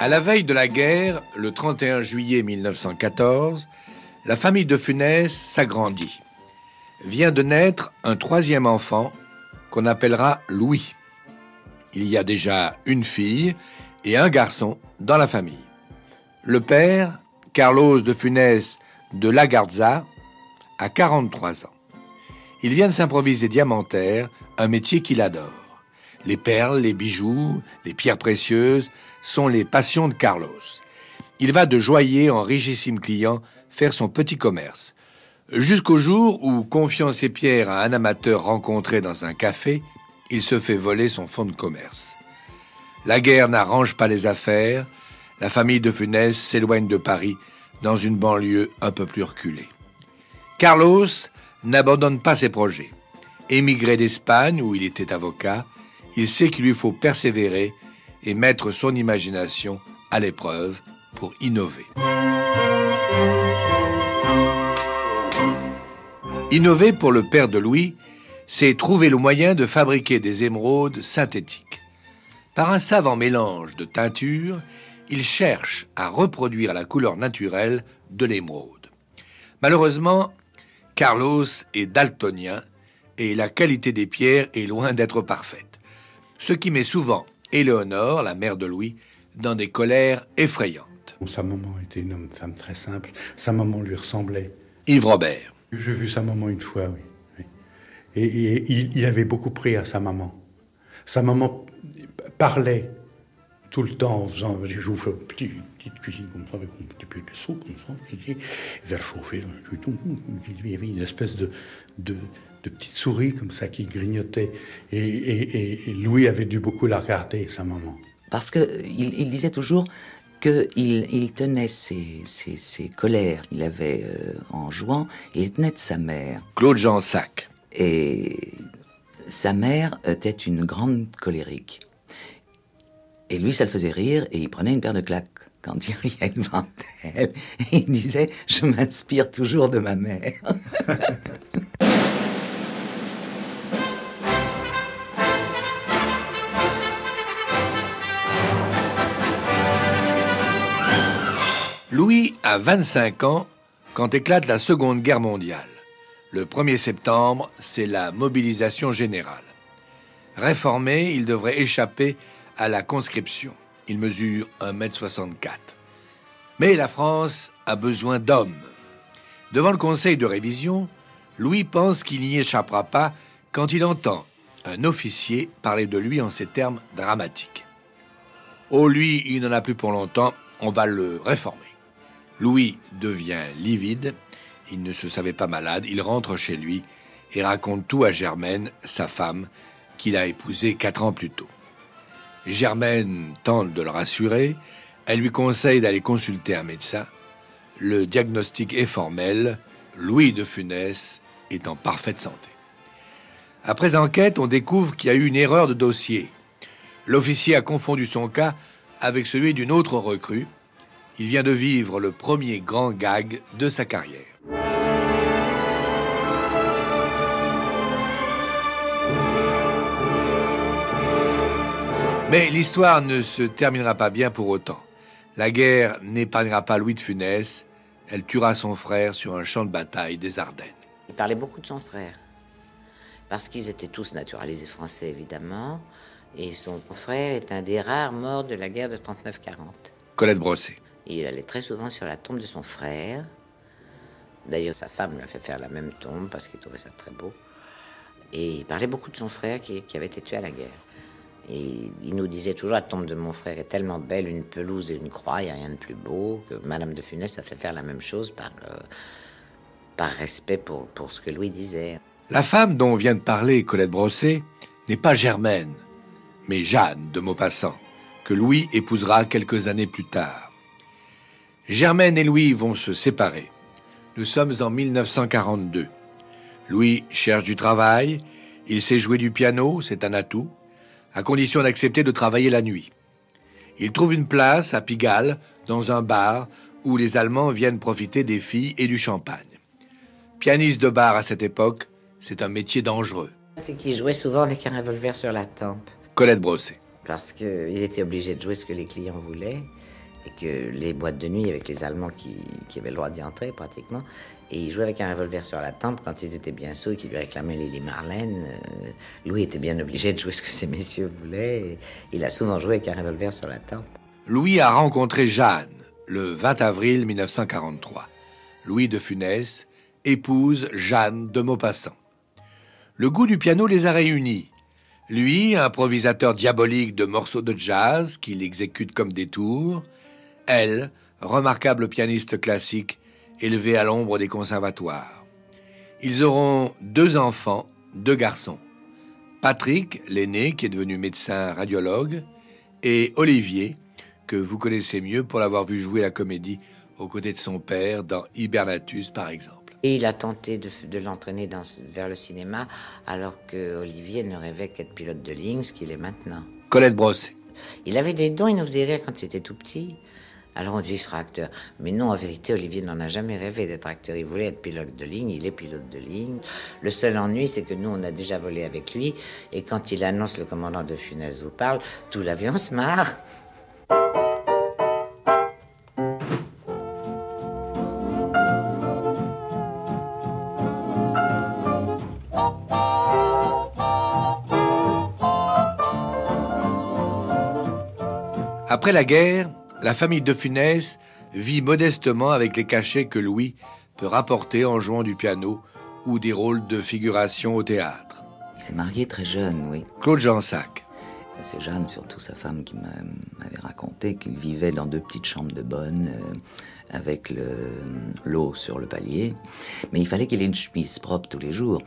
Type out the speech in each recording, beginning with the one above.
À la veille de la guerre, le 31 juillet 1914, la famille de Funès s'agrandit. Vient de naître un troisième enfant qu'on appellera Louis. Il y a déjà une fille et un garçon dans la famille. Le père, Carlos de Funès de Lagarza, a 43 ans. Il vient de s'improviser diamantaire, un métier qu'il adore. Les perles, les bijoux, les pierres précieuses sont les passions de Carlos. Il va de joaillier en richissime client faire son petit commerce. Jusqu'au jour où, confiant ses pierres à un amateur rencontré dans un café, il se fait voler son fonds de commerce. La guerre n'arrange pas les affaires. La famille de Funès s'éloigne de Paris dans une banlieue un peu plus reculée. Carlos n'abandonne pas ses projets. Émigré d'Espagne, où il était avocat, il sait qu'il lui faut persévérer et mettre son imagination à l'épreuve pour innover. Innover pour le père de Louis, c'est trouver le moyen de fabriquer des émeraudes synthétiques. Par un savant mélange de teinture, il cherche à reproduire la couleur naturelle de l'émeraude. Malheureusement, Carlos est daltonien et la qualité des pierres est loin d'être parfaite. Ce qui met souvent Éléonore, la mère de Louis, dans des colères effrayantes. Sa maman était une femme très simple. Sa maman lui ressemblait. Yves Robert. J'ai vu sa maman une fois, oui. Et il avait beaucoup pris à sa maman. Sa maman parlait tout le temps en faisant des jouffes, petite cuisine comme ça, avec un petit peu de soupe comme ça, vers chauffer. Il y avait une espèce de petites souris comme ça qui grignotaient. Et Louis avait dû beaucoup la regarder, sa maman. Parce qu'il disait toujours qu'il tenait ses colères qu'il avait en jouant, il les tenait de sa mère. Claude Jansac. Et sa mère était une grande colérique. Et lui, ça le faisait rire et il prenait une paire de claques quand il riait devant elle. Et il disait « Je m'inspire toujours de ma mère ». Louis a 25 ans quand éclate la Seconde Guerre mondiale. Le 1er septembre, c'est la mobilisation générale. Réformé, il devrait échapper à la conscription. Il mesure 1,64 m. Mais la France a besoin d'hommes. Devant le conseil de révision, Louis pense qu'il n'y échappera pas quand il entend un officier parler de lui en ces termes dramatiques. « Oh, lui, il n'en a plus pour longtemps, on va le réformer. » Louis devient livide, il ne se savait pas malade, il rentre chez lui et raconte tout à Germaine, sa femme, qu'il a épousée 4 ans plus tôt. Germaine tente de le rassurer, elle lui conseille d'aller consulter un médecin. Le diagnostic est formel, Louis de Funès est en parfaite santé. Après enquête, on découvre qu'il y a eu une erreur de dossier. L'officier a confondu son cas avec celui d'une autre recrue. Il vient de vivre le premier grand gag de sa carrière. Mais l'histoire ne se terminera pas bien pour autant. La guerre n'épargnera pas Louis de Funès. Elle tuera son frère sur un champ de bataille des Ardennes. Il parlait beaucoup de son frère, parce qu'ils étaient tous naturalisés français, évidemment, et son frère est un des rares morts de la guerre de 39-40. Colette Brossé. Il allait très souvent sur la tombe de son frère. D'ailleurs, sa femme lui a fait faire la même tombe, parce qu'il trouvait ça très beau. Et il parlait beaucoup de son frère qui avait été tué à la guerre. Et il nous disait toujours, la tombe de mon frère est tellement belle, une pelouse et une croix, il n'y a rien de plus beau, que Madame de Funès a fait faire la même chose par respect pour ce que Louis disait. La femme dont vient de parler Colette Brossé n'est pas Germaine, mais Jeanne de Maupassant, que Louis épousera quelques années plus tard. Germaine et Louis vont se séparer. Nous sommes en 1942. Louis cherche du travail, il sait jouer du piano, c'est un atout, à condition d'accepter de travailler la nuit. Il trouve une place à Pigalle, dans un bar où les Allemands viennent profiter des filles et du champagne. Pianiste de bar à cette époque, c'est un métier dangereux. C'est qu'il jouait souvent avec un revolver sur la tempe. Colette Brossé. Parce qu'il était obligé de jouer ce que les clients voulaient. et que les boîtes de nuit avec les Allemands qui avaient le droit d'y entrer pratiquement. Et il jouait avec un revolver sur la tempe quand ils étaient bien sots et qu'ils lui réclamaient Lily Marlène. Louis était bien obligé de jouer ce que ces messieurs voulaient. Et il a souvent joué avec un revolver sur la tempe. Louis a rencontré Jeanne le 20 avril 1943. Louis de Funès épouse Jeanne de Maupassant. Le goût du piano les a réunis. Lui, improvisateur diabolique de morceaux de jazz qu'il exécute comme des tours. Elle, remarquable pianiste classique, élevée à l'ombre des conservatoires. Ils auront 2 enfants, 2 garçons. Patrick, l'aîné, qui est devenu médecin radiologue, et Olivier, que vous connaissez mieux pour l'avoir vu jouer la comédie aux côtés de son père dans Hibernatus, par exemple. Et il a tenté de l'entraîner vers le cinéma, alors que Olivier ne rêvait qu'être pilote de ligne, ce qu'il est maintenant. Colette Brossé. Il avait des dons, il nous faisait rire quand il était tout petit. Alors on dit, il sera acteur. Mais non, en vérité, Olivier n'en a jamais rêvé d'être acteur. Il voulait être pilote de ligne, il est pilote de ligne. Le seul ennui, c'est que nous, on a déjà volé avec lui. Et quand il annonce le commandant de Funès vous parle, tout l'avion se marre. Après la guerre, la famille de Funès vit modestement avec les cachets que Louis peut rapporter en jouant du piano ou des rôles de figuration au théâtre. Il s'est marié très jeune, oui. Claude Jansac. C'est Jeanne, surtout sa femme, qui m'avait raconté qu'il vivait dans 2 petites chambres de bonne avec l'eau sur le palier. Mais il fallait qu'il ait une chemise propre tous les jours.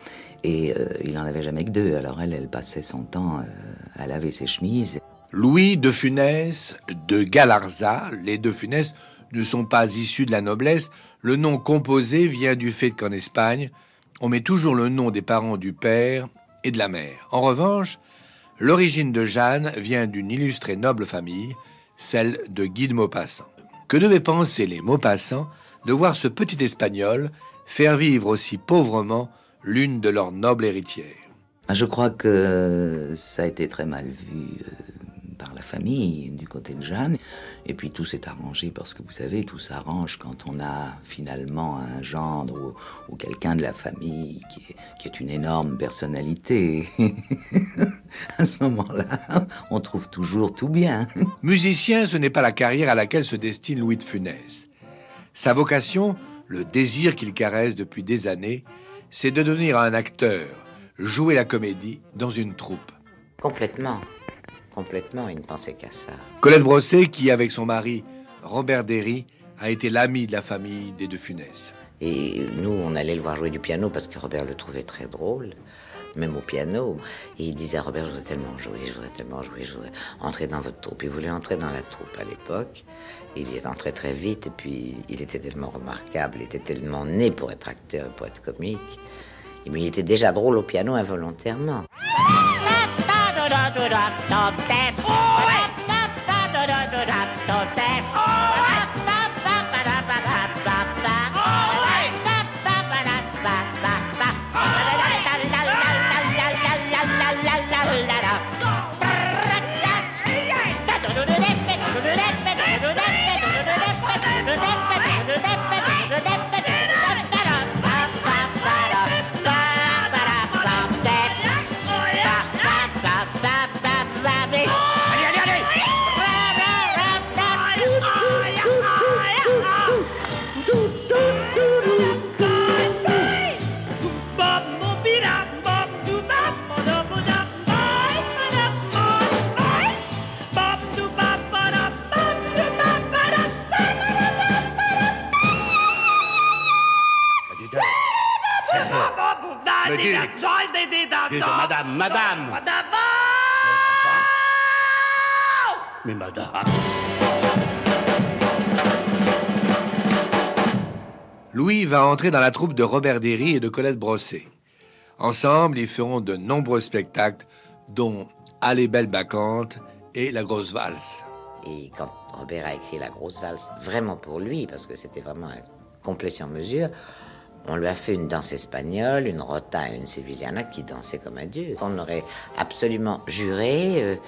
Et il n'en avait jamais que 2. Alors elle passait son temps à laver ses chemises. Louis de Funès de Galarza. Les de Funès ne sont pas issus de la noblesse. Le nom composé vient du fait qu'en Espagne, on met toujours le nom des parents du père et de la mère. En revanche, l'origine de Jeanne vient d'une illustrée noble famille, celle de Guy de Maupassant. Que devaient penser les Maupassant de voir ce petit Espagnol faire vivre aussi pauvrement l'une de leurs nobles héritières? Je crois que ça a été très mal vu par la famille, du côté de Jeanne. Et puis tout s'est arrangé parce que vous savez, tout s'arrange quand on a finalement un gendre ou quelqu'un de la famille qui est une énorme personnalité. À ce moment-là, on trouve toujours tout bien. Musicien, ce n'est pas la carrière à laquelle se destine Louis de Funès. Sa vocation, le désir qu'il caresse depuis des années, c'est de devenir un acteur, jouer la comédie dans une troupe. Complètement, il ne pensait qu'à ça. Colette Brossé, qui avec son mari, Robert Derry, a été l'ami de la famille des de Funès. Et nous, on allait le voir jouer du piano parce que Robert le trouvait très drôle, même au piano. Et il disait à Robert, je voudrais tellement jouer, je voudrais entrer dans votre troupe. Il voulait entrer dans la troupe à l'époque. Il y est entré très vite et puis il était tellement remarquable, il était tellement né pour être acteur et pour être comique. Et puis il était déjà drôle au piano involontairement. Madame. Mais madame. Louis va entrer dans la troupe de Robert Derry et de Colette Brossé. Ensemble, ils feront de nombreux spectacles, dont Allez belle bacchante et La grosse valse. Et quand Robert a écrit La grosse valse, vraiment pour lui, parce que c'était vraiment un complet sur mesure, on lui a fait une danse espagnole, une rota et une sevillana qui dansaient comme un dieu. On aurait absolument juré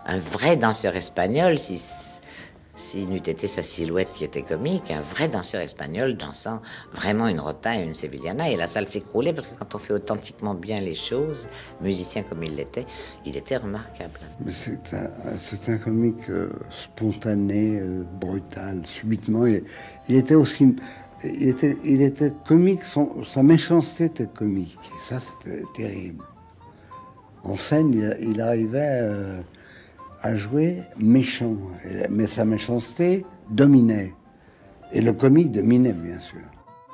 un vrai danseur espagnol si s'il n'eût été sa silhouette qui était comique, un vrai danseur espagnol dansant vraiment une rota et une sevillana. Et la salle s'écroulait parce que quand on fait authentiquement bien les choses, musicien comme il était remarquable. Mais c'est un comique spontané, brutal, subitement. Il était aussi... Il était comique, sa méchanceté était comique. Et ça, c'était terrible. En scène, il arrivait à jouer méchant. Mais sa méchanceté dominait. Et le comique dominait, bien sûr.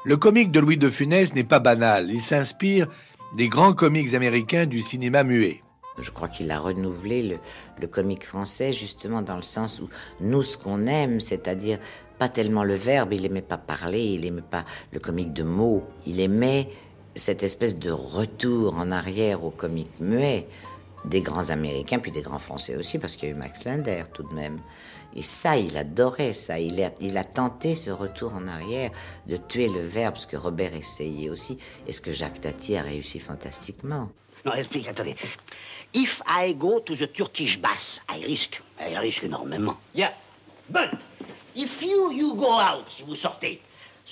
Le comique de Louis de Funès n'est pas banal. Il s'inspire des grands comiques américains du cinéma muet. Je crois qu'il a renouvelé le comique français, justement dans le sens où nous, ce qu'on aime, c'est-à-dire pas tellement le verbe, il aimait pas parler, il aimait pas le comique de mots, il aimait cette espèce de retour en arrière au comique muet des grands Américains, puis des grands Français aussi, parce qu'il y a eu Max Linder tout de même. Et ça, il adorait ça. Il a tenté ce retour en arrière, de tuer le verbe, ce que Robert essayait aussi, et ce que Jacques Tati a réussi fantastiquement. Non, explique, attendez. If I go to the Turkish bath, I risk énormément. Yes, but if you go out, si vous sortez,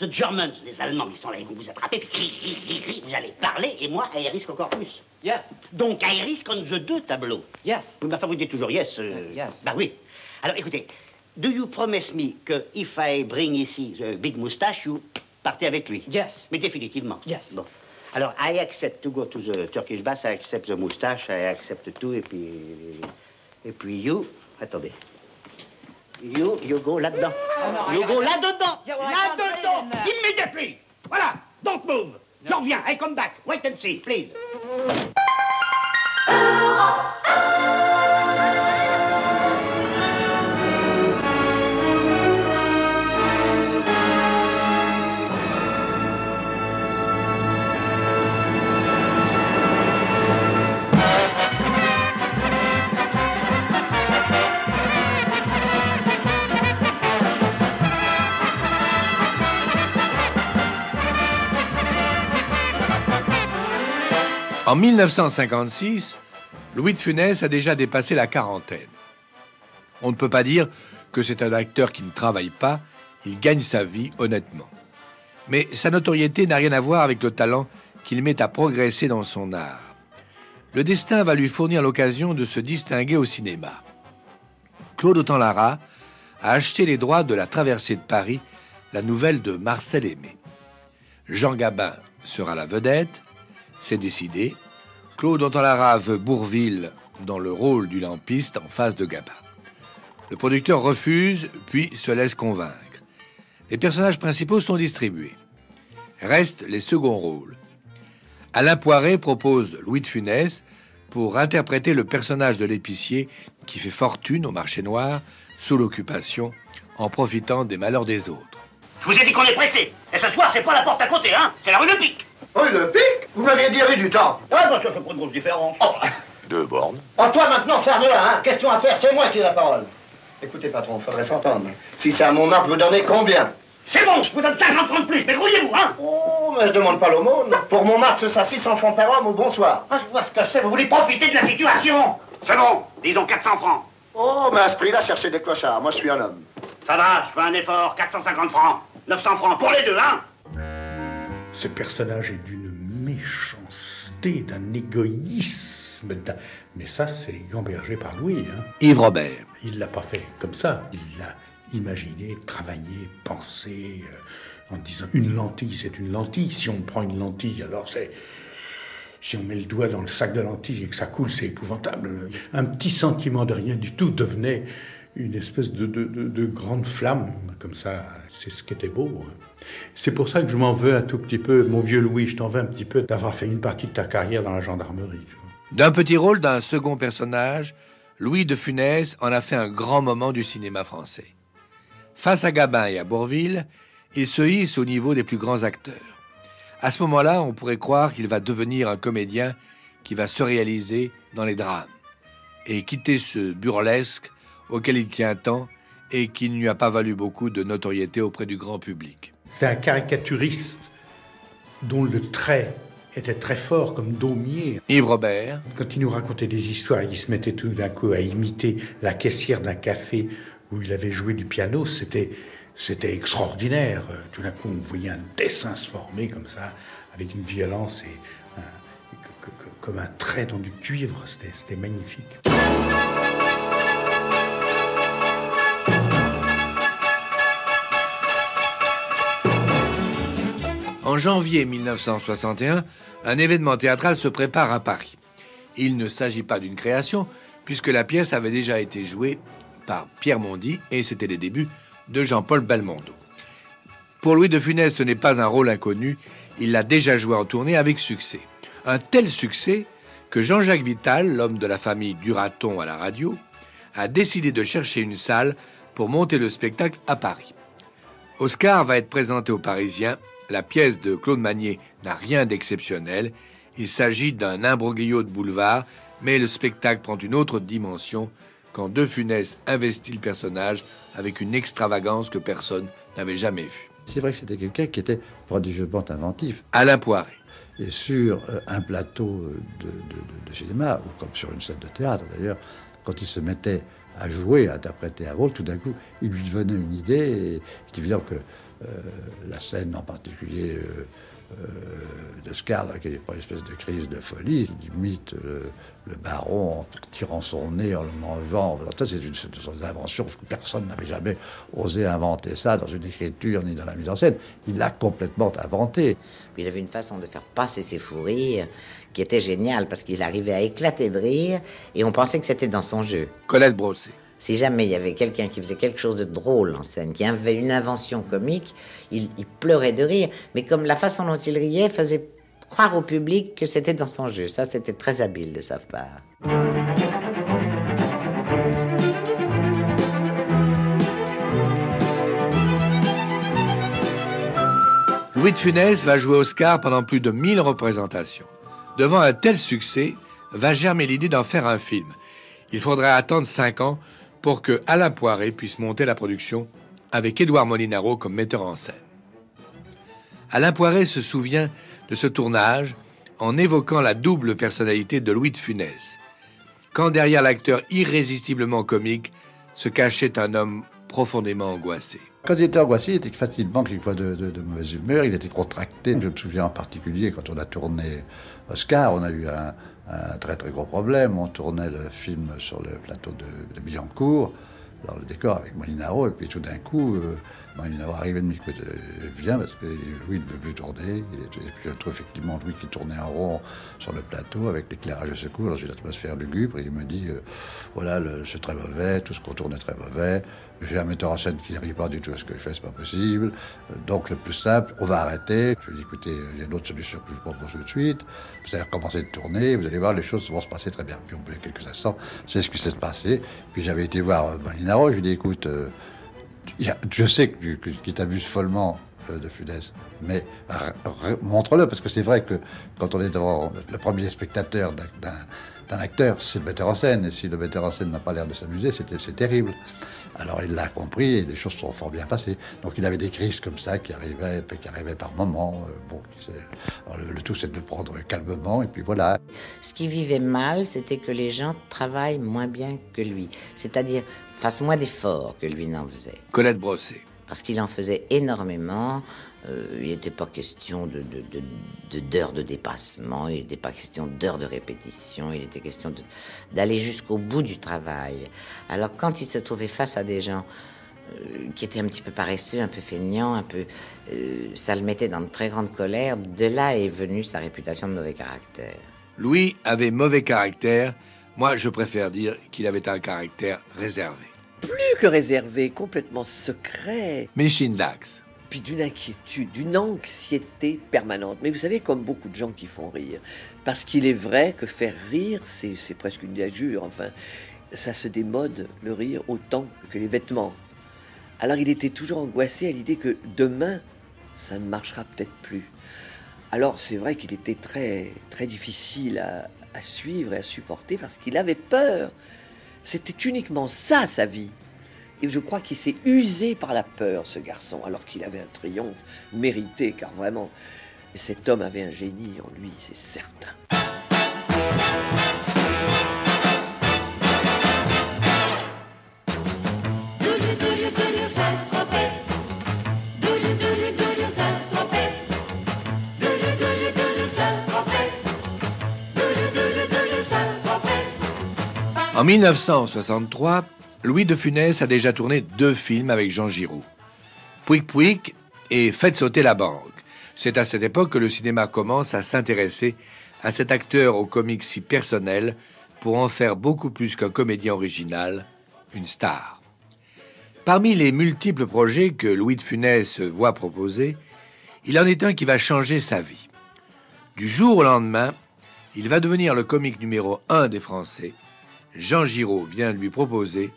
the Germans, les Allemands, ils sont là, ils vont vous attraper, puis vous allez parler, et moi, I risk encore plus. Yes. Donc, I risk on the deux tableaux. Yes. Oui, mais enfin, vous dites toujours yes. Yes. Bah oui. Alors, écoutez, do you promise me que if I bring ici the big moustache, you partez avec lui? Yes. Mais définitivement. Yes. Bon. Alors, I accept to go to the Turkish bath, I accept the moustache, I accept tout, et puis you, attendez. You go là-dedans. You go là-dedans. Là-dedans. Immediately. Voilà. Don't move. Je reviens. I come back. Wait and see, please. En 1956, Louis de Funès a déjà dépassé la quarantaine. On ne peut pas dire que c'est un acteur qui ne travaille pas, il gagne sa vie honnêtement. Mais sa notoriété n'a rien à voir avec le talent qu'il met à progresser dans son art. Le destin va lui fournir l'occasion de se distinguer au cinéma. Claude Autant-Lara a acheté les droits de La Traversée de Paris, la nouvelle de Marcel Aimé. Jean Gabin sera la vedette. C'est décidé. Claude Autant-Lara veut Bourvil dans le rôle du lampiste en face de Gabin. Le producteur refuse, puis se laisse convaincre. Les personnages principaux sont distribués. Restent les seconds rôles. Alain Poiret propose Louis de Funès pour interpréter le personnage de l'épicier qui fait fortune au marché noir, sous l'occupation, en profitant des malheurs des autres. Je vous ai dit qu'on est pressé. Et ce soir, c'est pas la porte à côté, hein. C'est la rue de Pic. Rue de Pic? Vous m'aviez dit rue du Temps. Ah, bah ça fait pas de grosse différence. Oh. 2 bornes. Oh, toi, maintenant, ferme-la, hein. Question à faire, c'est moi qui ai la parole. Écoutez, patron, faudrait s'entendre. Si c'est à Montmartre, vous donnez combien? C'est bon, je vous donne 50 francs de plus, mais grouillez-vous, hein. Oh, mais je demande pas l'aumône. Pour Montmartre, ce sera 600 francs par homme ou bonsoir. Ah, je vois ce que c'est, vous voulez profiter de la situation. C'est bon, disons 400 francs. Oh, mais à ce prix-là, cherchez des clochards. Moi, je suis un homme. Ça va, je fais un effort, 450 francs. 900 francs pour les deux, hein. Ce personnage est d'une méchanceté, d'un égoïsme. Mais ça, c'est gambergé par Louis. Hein. Yves Robert. Il ne l'a pas fait comme ça. Il l'a imaginé, travaillé, pensé, en disant une lentille, c'est une lentille. Si on prend une lentille, alors c'est... Si on met le doigt dans le sac de lentilles et que ça coule, c'est épouvantable. Un petit sentiment de rien du tout devenait une espèce de grande flamme, comme ça. C'est ce qui était beau. Hein. C'est pour ça que je m'en veux un tout petit peu, mon vieux Louis, je t'en veux un petit peu d'avoir fait une partie de ta carrière dans la gendarmerie. D'un petit rôle d'un second personnage, Louis de Funès en a fait un grand moment du cinéma français. Face à Gabin et à Bourvil, il se hisse au niveau des plus grands acteurs. À ce moment-là, on pourrait croire qu'il va devenir un comédien qui va se réaliser dans les drames et quitter ce burlesque auquel il tient tant et qui ne lui a pas valu beaucoup de notoriété auprès du grand public. C'était un caricaturiste dont le trait était très fort, comme Daumier. Yves Robert. Quand il nous racontait des histoires, il se mettait tout d'un coup à imiter la caissière d'un café où il avait joué du piano, c'était extraordinaire. Tout d'un coup, on voyait un dessin se former comme ça, avec une violence et comme un trait dans du cuivre. C'était magnifique. En janvier 1961, un événement théâtral se prépare à Paris. Il ne s'agit pas d'une création, puisque la pièce avait déjà été jouée par Pierre Mondy et c'était les débuts de Jean-Paul Belmondo. Pour Louis de Funès, ce n'est pas un rôle inconnu, il l'a déjà joué en tournée avec succès. Un tel succès que Jean-Jacques Vital, l'homme de la famille Duraton à la radio, a décidé de chercher une salle pour monter le spectacle à Paris. Oscar va être présenté aux Parisiens. La pièce de Claude Magnier n'a rien d'exceptionnel. Il s'agit d'un imbroglio de boulevard, mais le spectacle prend une autre dimension quand De Funès investit le personnage avec une extravagance que personne n'avait jamais vue. C'est vrai que c'était quelqu'un qui était prodigieusement inventif. Alain Poiret. Et sur un plateau de cinéma, ou comme sur une scène de théâtre d'ailleurs, quand il se mettait à jouer, à interpréter un rôle, tout d'un coup, il lui venait une idée. Et c'est évident que la scène en particulier d'Oscar, qui n'est pas une espèce de crise de folie, il imite le baron en tirant son nez, en le m'enlevant. Ça, c'est une de ses inventions, parce que personne n'avait jamais osé inventer ça dans une écriture ni dans la mise en scène. Il l'a complètement inventé. Puis il avait une façon de faire passer ses fous rires qui était géniale, parce qu'il arrivait à éclater de rire, et on pensait que c'était dans son jeu. Colette Brossé. Si jamais il y avait quelqu'un qui faisait quelque chose de drôle en scène, qui avait une invention comique, il pleurait de rire. Mais comme la façon dont il riait faisait croire au public que c'était dans son jeu. Ça, c'était très habile de sa part. Louis de Funès va jouer Oscar pendant plus de 1000 représentations. Devant un tel succès, va germer l'idée d'en faire un film. Il faudra attendre 5 ans pour que Alain Poiret puisse monter la production avec Édouard Molinaro comme metteur en scène. Alain Poiret se souvient de ce tournage en évoquant la double personnalité de Louis de Funès, quand derrière l'acteur irrésistiblement comique se cachait un homme profondément angoissé. Quand il était angoissé, il était facilement quelquefois de mauvaise humeur, il était contracté. Je me souviens en particulier quand on a tourné Oscar, on a eu un très très gros problème. On tournait le film sur le plateau de Billancourt, dans le décor avec Molinaro, et puis tout d'un coup, Molinaro arrivait de me dire viens, parce que Louis ne veut plus tourner. Je trouve effectivement Louis qui tournait en rond sur le plateau avec l'éclairage de secours dans une atmosphère lugubre, et il me dit voilà, c'est très mauvais, tout ce qu'on tourne est très mauvais. J'ai un metteur en scène qui n'arrive pas du tout à ce que je fais, c'est pas possible. Donc le plus simple, on va arrêter. Je lui dis écoutez, il y a une autre solution que je vous propose tout de suite. Vous allez recommencer de tourner, vous allez voir, les choses vont se passer très bien. Puis au bout de quelques instants, c'est ce qui s'est passé. Puis j'avais été voir Molinaro, je lui dis écoute, je sais qu'il t'abuse follement de Funès, mais montre-le, parce que c'est vrai que quand on est devant le premier spectateur d'un acteur, c'est le metteur en scène, et si le metteur en scène n'a pas l'air de s'amuser, c'est terrible. Alors il l'a compris et les choses sont fort bien passées. Donc il avait des crises comme ça qui arrivaient par moments. Alors, le tout c'est de le prendre calmement et puis voilà. Ce qui vivait mal, c'était que les gens travaillent moins bien que lui. C'est-à-dire fassent moins d'efforts que lui n'en faisait. Colette Brossé. Parce qu'il en faisait énormément. Il n'était pas question d'heures de dépassement, il n'était pas question d'heures de répétition, il était question d'aller jusqu'au bout du travail. Alors quand il se trouvait face à des gens qui étaient un petit peu paresseux, un peu feignants, ça le mettait dans de très grande colère. De là est venue sa réputation de mauvais caractère. Louis avait mauvais caractère. Moi, je préfère dire qu'il avait un caractère réservé. Plus que réservé, complètement secret. Micheline Dax. Puis d'une inquiétude, d'une anxiété permanente. Mais vous savez, comme beaucoup de gens qui font rire, parce qu'il est vrai que faire rire, c'est presque une gageure, enfin, ça se démode, le rire, autant que les vêtements. Alors il était toujours angoissé à l'idée que demain, ça ne marchera peut-être plus. Alors c'est vrai qu'il était très, très difficile à suivre et à supporter, parce qu'il avait peur. C'était uniquement ça, sa vie. Et je crois qu'il s'est usé par la peur, ce garçon, alors qu'il avait un triomphe mérité, car vraiment, cet homme avait un génie en lui, c'est certain. En 1963, Louis de Funès a déjà tourné 2 films avec Jean Giraud. Pouic Pouic et Faites sauter la banque. C'est à cette époque que le cinéma commence à s'intéresser à cet acteur au comique si personnel pour en faire beaucoup plus qu'un comédien original, une star. Parmi les multiples projets que Louis de Funès voit proposer, il en est un qui va changer sa vie. Du jour au lendemain, il va devenir le comique numéro 1 des Français. Jean Giraud vient lui proposer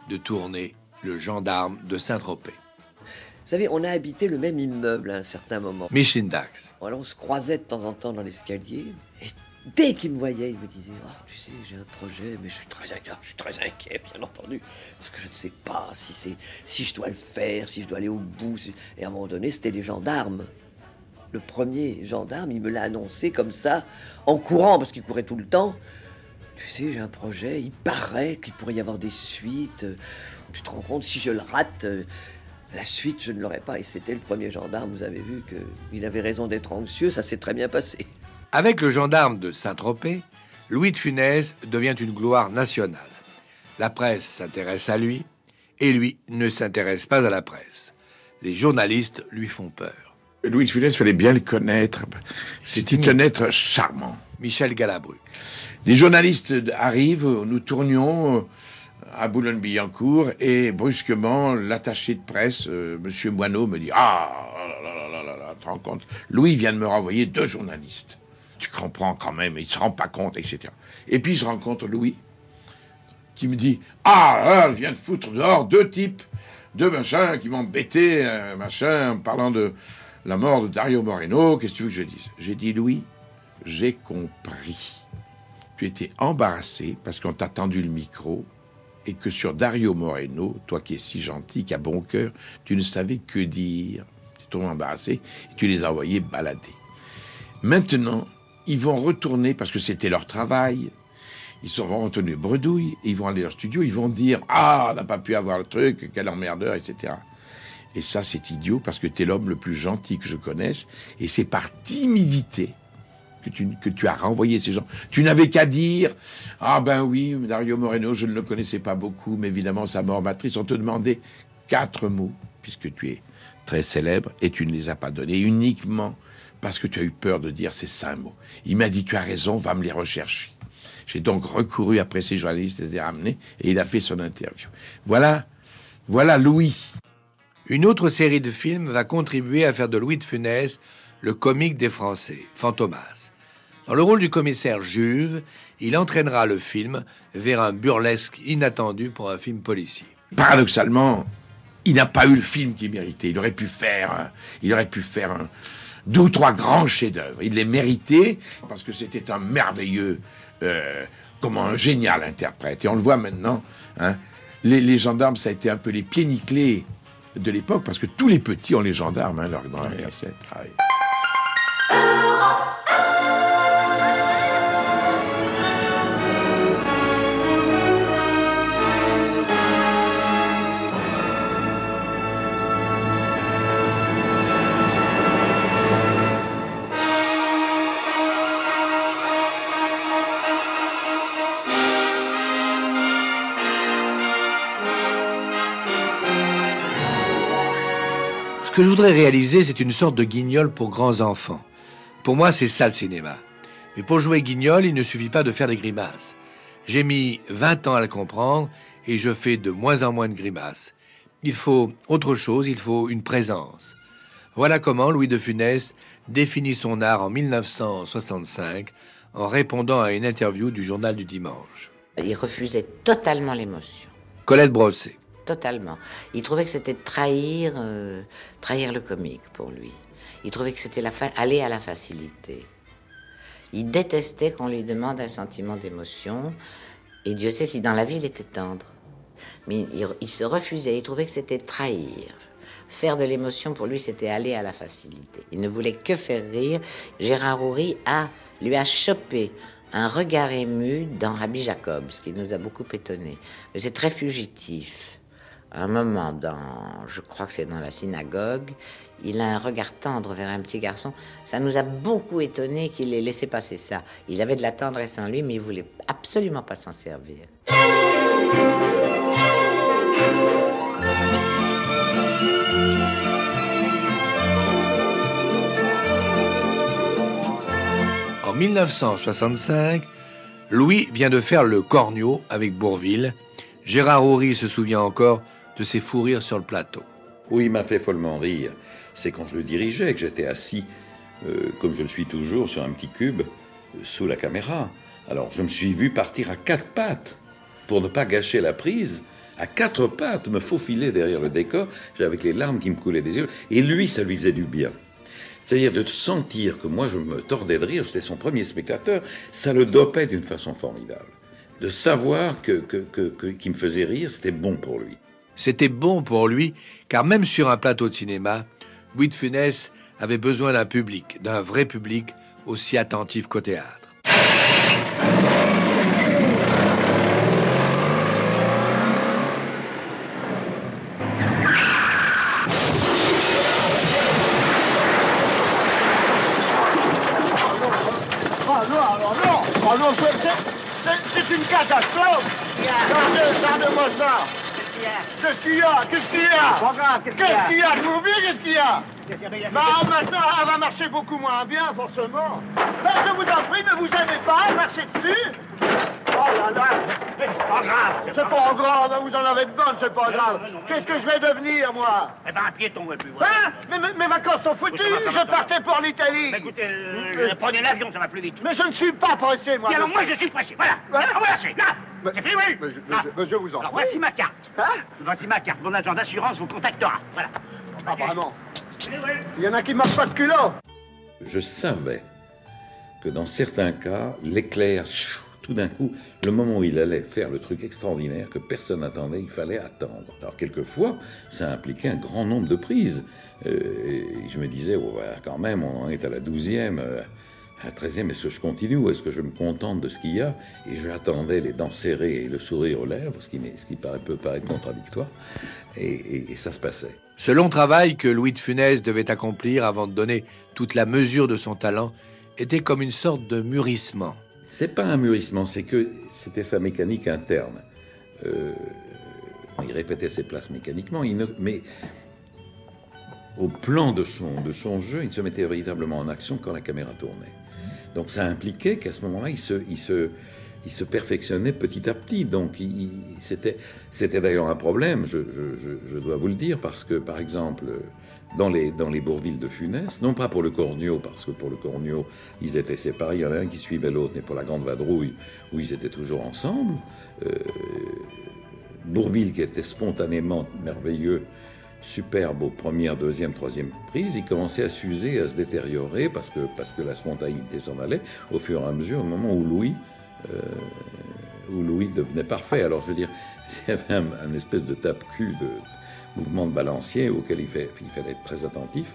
de tourner Le Gendarme de Saint-Tropez. Vous savez, on a habité le même immeuble à un certain moment. Micheline Dax. Alors on se croisait de temps en temps dans l'escalier. Et dès qu'il me voyait, il me disait « Oh, tu sais, j'ai un projet, mais je suis très inquiet, bien entendu. Parce que je ne sais pas si je dois le faire, si je dois aller au bout. » Et à un moment donné, c'était les gendarmes. Le premier gendarme, il me l'a annoncé comme ça, en courant, parce qu'il courait tout le temps. Tu sais, j'ai un projet, il paraît qu'il pourrait y avoir des suites. Tu te rends compte, si je le rate, la suite, je ne l'aurai pas. Et c'était le premier gendarme, vous avez vu qu'il avait raison d'être anxieux, ça s'est très bien passé. Avec Le Gendarme de Saint-Tropez, Louis de Funès devient une gloire nationale. La presse s'intéresse à lui, et lui ne s'intéresse pas à la presse. Les journalistes lui font peur. Louis de Funès, il fallait bien le connaître. C'était un être charmant. Michel Galabru. Les journalistes arrivent, nous tournions à Boulogne-Billancourt et brusquement, l'attaché de presse, monsieur Moineau, me dit « Ah, là, tu te rends compte, Louis vient de me renvoyer 2 journalistes. Tu comprends quand même, il se rend pas compte, etc. » Et puis je rencontre Louis qui me dit « Ah, je viens de foutre dehors 2 types, 2 machins qui m'ont embêté, machin, en parlant de la mort de Dario Moreno, qu'est-ce que tu veux que je dise ?» J'ai dit « Louis, j'ai compris. Tu étais embarrassé parce qu'on t'a tendu le micro et que sur Dario Moreno, toi qui es si gentil, qui a bon cœur, tu ne savais que dire. Tu es trop embarrassé et tu les as envoyés balader. Maintenant, ils vont retourner parce que c'était leur travail. Vont retourner bredouille et ils vont aller dans leur studio, ils vont dire « Ah, on n'a pas pu avoir le truc, quel emmerdeur, etc. » Et ça, c'est idiot parce que tu es l'homme le plus gentil que je connaisse et c'est par timidité que tu as renvoyé ces gens. Tu n'avais qu'à dire « Ah ben oui, Dario Moreno, je ne le connaissais pas beaucoup, mais évidemment, sa mort matrice, on te demandait 4 mots, puisque tu es très célèbre, et tu ne les as pas donnés uniquement parce que tu as eu peur de dire ces 5 mots. Il m'a dit « Tu as raison, va me les rechercher. » J'ai donc recouru après ces journalistes, les ai ramenés, et il a fait son interview. Voilà Louis. Une autre série de films va contribuer à faire de Louis de Funès le comique des Français, Fantomas. Dans le rôle du commissaire Juve, il entraînera le film vers un burlesque inattendu pour un film policier. Paradoxalement, il n'a pas eu le film qu'il méritait. Il aurait pu faire 2 ou 3 grands chefs-d'œuvre. Il les méritait parce que c'était un merveilleux, un génial interprète. Et on le voit maintenant, hein, les gendarmes, ça a été un peu les pieds nickelés de l'époque parce que tous les petits ont les gendarmes dans la cassette. Ce que je voudrais réaliser, c'est une sorte de Guignol pour grands enfants. Pour moi, c'est ça le cinéma. Mais pour jouer Guignol, il ne suffit pas de faire des grimaces. J'ai mis 20 ans à le comprendre et je fais de moins en moins de grimaces. Il faut autre chose, il faut une présence. Voilà comment Louis de Funès définit son art en 1965 en répondant à une interview du Journal du Dimanche. Il refusait totalement l'émotion. Colette Brossé. Totalement. Il trouvait que c'était trahir le comique pour lui. Il trouvait que c'était aller à la facilité. Il détestait qu'on lui demande un sentiment d'émotion. Et Dieu sait si dans la vie il était tendre. Mais il se refusait, il trouvait que c'était trahir. Faire de l'émotion pour lui, c'était aller à la facilité. Il ne voulait que faire rire. Gérard Houry lui a chopé un regard ému dans Rabbi Jacob, ce qui nous a beaucoup étonnés. Mais c'est très fugitif. À un moment, je crois que c'est dans la synagogue, il a un regard tendre vers un petit garçon. Ça nous a beaucoup étonnés qu'il ait laissé passer ça. Il avait de la tendresse en lui, mais il voulait absolument pas s'en servir. En 1965, Louis vient de faire le Cornio avec Bourvil. Gérard Houry se souvient encore de ses fous rires sur le plateau. Où il m'a fait follement rire, c'est quand je le dirigeais, que j'étais assis, comme je le suis toujours, sur un petit cube, sous la caméra. Alors je me suis vu partir à 4 pattes, pour ne pas gâcher la prise, à 4 pattes, me faufiler derrière le décor, j'avais les larmes qui me coulaient des yeux, et lui, ça lui faisait du bien. C'est-à-dire de sentir que moi, je me tordais de rire, j'étais son premier spectateur, ça le dopait d'une façon formidable. De savoir qu'il me faisait rire, c'était bon pour lui. C'était bon pour lui, car même sur un plateau de cinéma, Louis de Funès avait besoin d'un public, d'un vrai public, aussi attentif qu'au théâtre. Oh non, c'est une catastrophe. Regardez-moi ça. Qu'est-ce qu'il y a? Qu'est-ce qu'il y a? Qu'est-ce qu'il y a? Je vous dis, qu'est-ce qu'il y a? Bah, maintenant, elle va marcher beaucoup moins bien, forcément. Ben, je vous en prie, ne vous aimez pas, marchez dessus. Oh là là. C'est pas grave. C'est pas grave, vous en avez de bonnes, c'est pas grave. Qu'est-ce que je vais devenir, moi? Eh ben, un piéton, et puis voilà. Hein? Mes vacances sont foutues, je partais pour l'Italie. Mais écoutez, prenez l'avion, ça va plus vite. Mais je ne suis pas pressé, moi. Et alors, moi, je suis pressé, voilà. Alors, voilà, c'est là. C'est fini, oui. Mais je vous en prie. Alors, voici ma carte. Hein? Voici ma carte. Mon agent d'assurance vous contactera. Voilà. Ah, vraiment? Il y en a qui marchent pas de culot. Je savais que dans certains cas, l'éclair, tout d'un coup, le moment où il allait faire le truc extraordinaire que personne n'attendait, il fallait attendre. Alors quelquefois, ça impliquait un grand nombre de prises. Et je me disais, oh, bah, quand même, on est à la 12e, à la 13e, est-ce que je continue ou est-ce que je me contente de ce qu'il y a? Et j'attendais les dents serrées et le sourire aux lèvres, ce qui peut paraître contradictoire, et ça se passait. Ce long travail que Louis de Funès devait accomplir avant de donner toute la mesure de son talent était comme une sorte de mûrissement. C'est pas un mûrissement, c'est que c'était sa mécanique interne. Il répétait ses places mécaniquement, mais au plan de son jeu, il se mettait véritablement en action quand la caméra tournait. Donc ça impliquait qu'à ce moment-là, il se perfectionnait petit à petit. Donc c'était d'ailleurs un problème, je dois vous le dire, parce que par exemple, dans les Bourvil de Funès, non pas pour le Cornio, parce que pour le Cornio, ils étaient séparés, il y en a un qui suivait l'autre, mais pour la Grande Vadrouille, où ils étaient toujours ensemble, Bourvil, qui était spontanément merveilleux, superbe aux premières, deuxième, troisième prises, il commençait à s'user, à se détériorer, parce que la spontanéité s'en allait, au fur et à mesure, au moment où Louis devenait parfait. Alors, je veux dire, il y avait un espèce de tape-cul, de mouvement de balancier auquel il fallait être très attentif,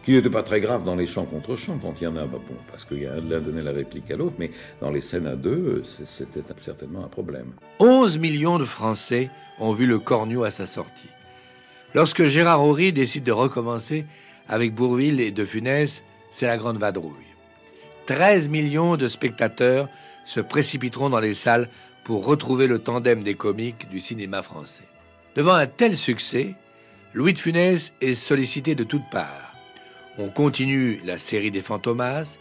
qui n'était pas très grave dans les chants contre chants, quand il y en a, bah bon, parce qu'il y a l'un donnait la réplique à l'autre, mais dans les scènes à deux, c'était certainement un problème. 11 millions de Français ont vu le Cornio à sa sortie. Lorsque Gérard Houry décide de recommencer avec Bourvil et de Funès, c'est la Grande Vadrouille. 13 millions de spectateurs se précipiteront dans les salles pour retrouver le tandem des comiques du cinéma français. Devant un tel succès, Louis de Funès est sollicité de toutes parts. On continue la série des Fantomas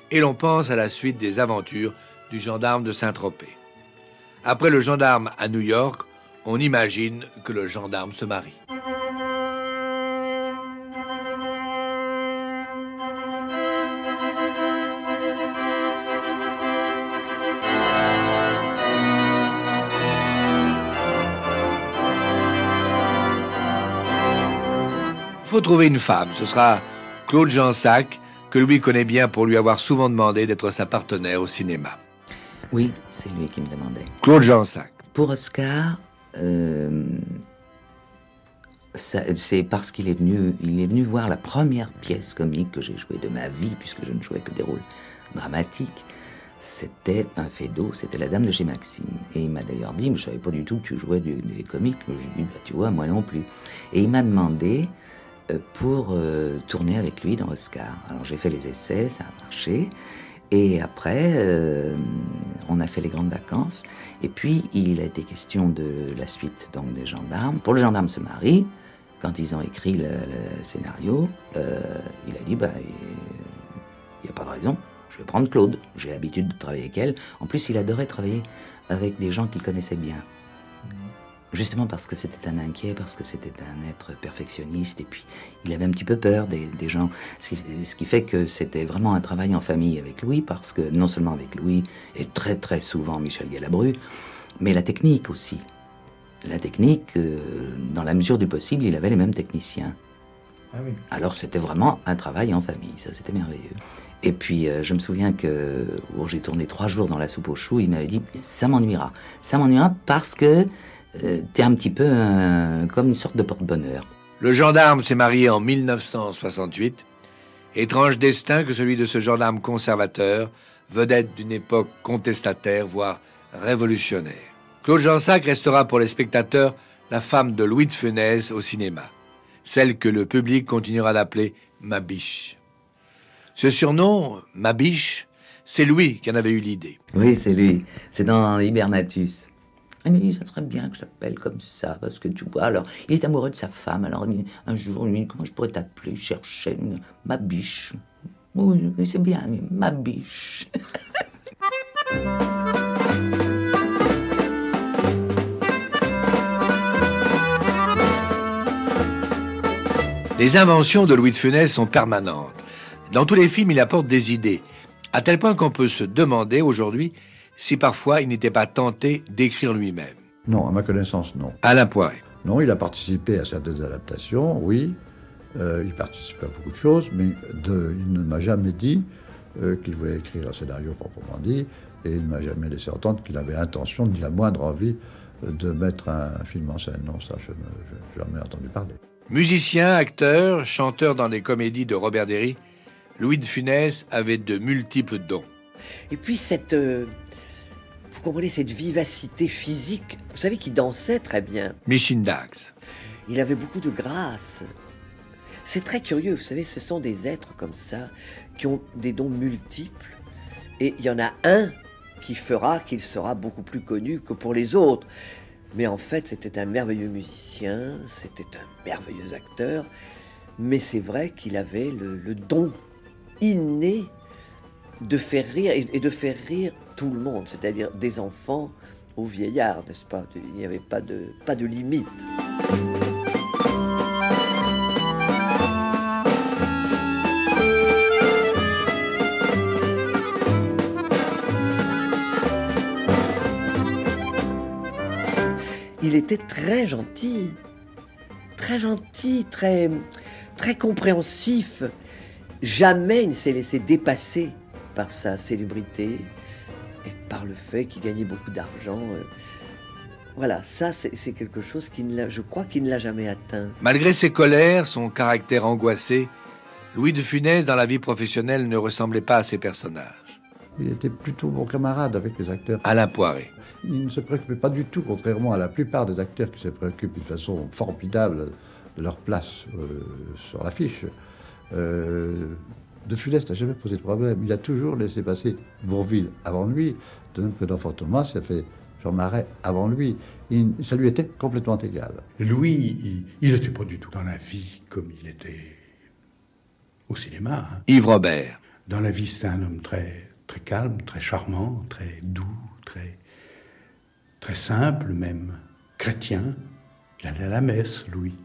et l'on pense à la suite des aventures du gendarme de Saint-Tropez. Après le gendarme à New York, on imagine que le gendarme se marie. Il faut trouver une femme. Ce sera Claude Jansac, que Louis connaît bien pour lui avoir souvent demandé d'être sa partenaire au cinéma. Oui, c'est lui qui me demandait. Claude Jansac. Pour Oscar, c'est parce qu'il est venu voir la première pièce comique que j'ai jouée de ma vie, puisque je ne jouais que des rôles dramatiques. c'était un fédo, c'était la dame de chez Maxime. Et il m'a d'ailleurs dit, mais je savais pas du tout que tu jouais des comiques. Je lui ai dit, bah, tu vois, moi non plus. Et il m'a demandé pour tourner avec lui dans Oscar. Alors j'ai fait les essais, ça a marché. Et après, on a fait les grandes vacances. Et puis, il a été question de la suite donc des Gendarmes. Pour le Gendarme se marie, quand ils ont écrit le scénario, il a dit, bah, il n'y a pas de raison. Je vais prendre Claude, j'ai l'habitude de travailler avec elle. En plus, il adorait travailler avec des gens qu'il connaissait bien. Justement parce que c'était un inquiet, parce que c'était un être perfectionniste, et puis il avait un petit peu peur des gens. Ce qui fait que c'était vraiment un travail en famille avec Louis, parce que non seulement avec Louis, et très très souvent Michel Galabru, mais la technique aussi. La technique, dans la mesure du possible, il avait les mêmes techniciens. Ah oui. Alors c'était vraiment un travail en famille, ça c'était merveilleux. Et puis je me souviens que j'ai tourné 3 jours dans La soupe aux choux, il m'avait dit ça m'ennuiera parce que t'es un petit peu comme une sorte de porte-bonheur. Le gendarme s'est marié en 1968. Étrange destin que celui de ce gendarme conservateur, vedette d'une époque contestataire, voire révolutionnaire. Claude Jansac restera pour les spectateurs la femme de Louis de Funès au cinéma, celle que le public continuera d'appeler Ma Biche. Ce surnom, Ma Biche, c'est Louis qui en avait eu l'idée. Oui, c'est lui. C'est dans Hibernatus. Il me dit, ça serait bien que je l'appelle comme ça, parce que tu vois, alors, il est amoureux de sa femme, alors un jour, il me dit, comment je pourrais t'appeler? Il cherchait Ma Biche. Oui, c'est bien, Ma Biche. Les inventions de Louis de Funès sont permanentes. Dans tous les films, il apporte des idées, à tel point qu'on peut se demander aujourd'hui si parfois il n'était pas tenté d'écrire lui-même. Non, à ma connaissance, non. Alain Poiret. Non, il a participé à certaines adaptations, oui. Il participe à beaucoup de choses, mais il ne m'a jamais dit qu'il voulait écrire un scénario proprement dit, et il ne m'a jamais laissé entendre qu'il avait intention, ni la moindre envie, de mettre un film en scène. Non, ça, je n'ai jamais entendu parler. Musicien, acteur, chanteur dans les comédies de Robert Derry, Louis de Funès avait de multiples dons. Et puis vous comprenez, cette vivacité physique. Vous savez qu'il dansait très bien. Micheline Dax. Il avait beaucoup de grâce. C'est très curieux, vous savez, ce sont des êtres comme ça, qui ont des dons multiples. Et il y en a un qui fera qu'il sera beaucoup plus connu que pour les autres. Mais en fait, c'était un merveilleux musicien, c'était un merveilleux acteur. Mais c'est vrai qu'il avait le don inné de faire rire, et de faire rire tout le monde, c'est-à-dire des enfants aux vieillards, n'est-ce pas? Il n'y avait pas de limite. Il était très gentil, très compréhensif. Jamais il ne s'est laissé dépasser par sa célébrité et par le fait qu'il gagnait beaucoup d'argent. Voilà, ça c'est quelque chose je crois qu'il ne l'a jamais atteint. Malgré ses colères, son caractère angoissé, Louis de Funès, dans la vie professionnelle, ne ressemblait pas à ses personnages. Il était plutôt bon camarade avec les acteurs. Alain Poiret. Il ne se préoccupait pas du tout, contrairement à la plupart des acteurs qui se préoccupent d'une façon formidable de leur place sur l'affiche. De Funès n'a jamais posé de problème. Il a toujours laissé passer Bourvil avant lui, de même que dans Fantomas, il a fait Jean Marais avant lui. Ça lui était complètement égal. Louis, il n'était pas du tout dans la vie comme il était au cinéma. Hein. Yves Robert. Dans la vie, c'était un homme très, très calme, très charmant, très doux, très simple même, chrétien. Il allait à la messe, Louis.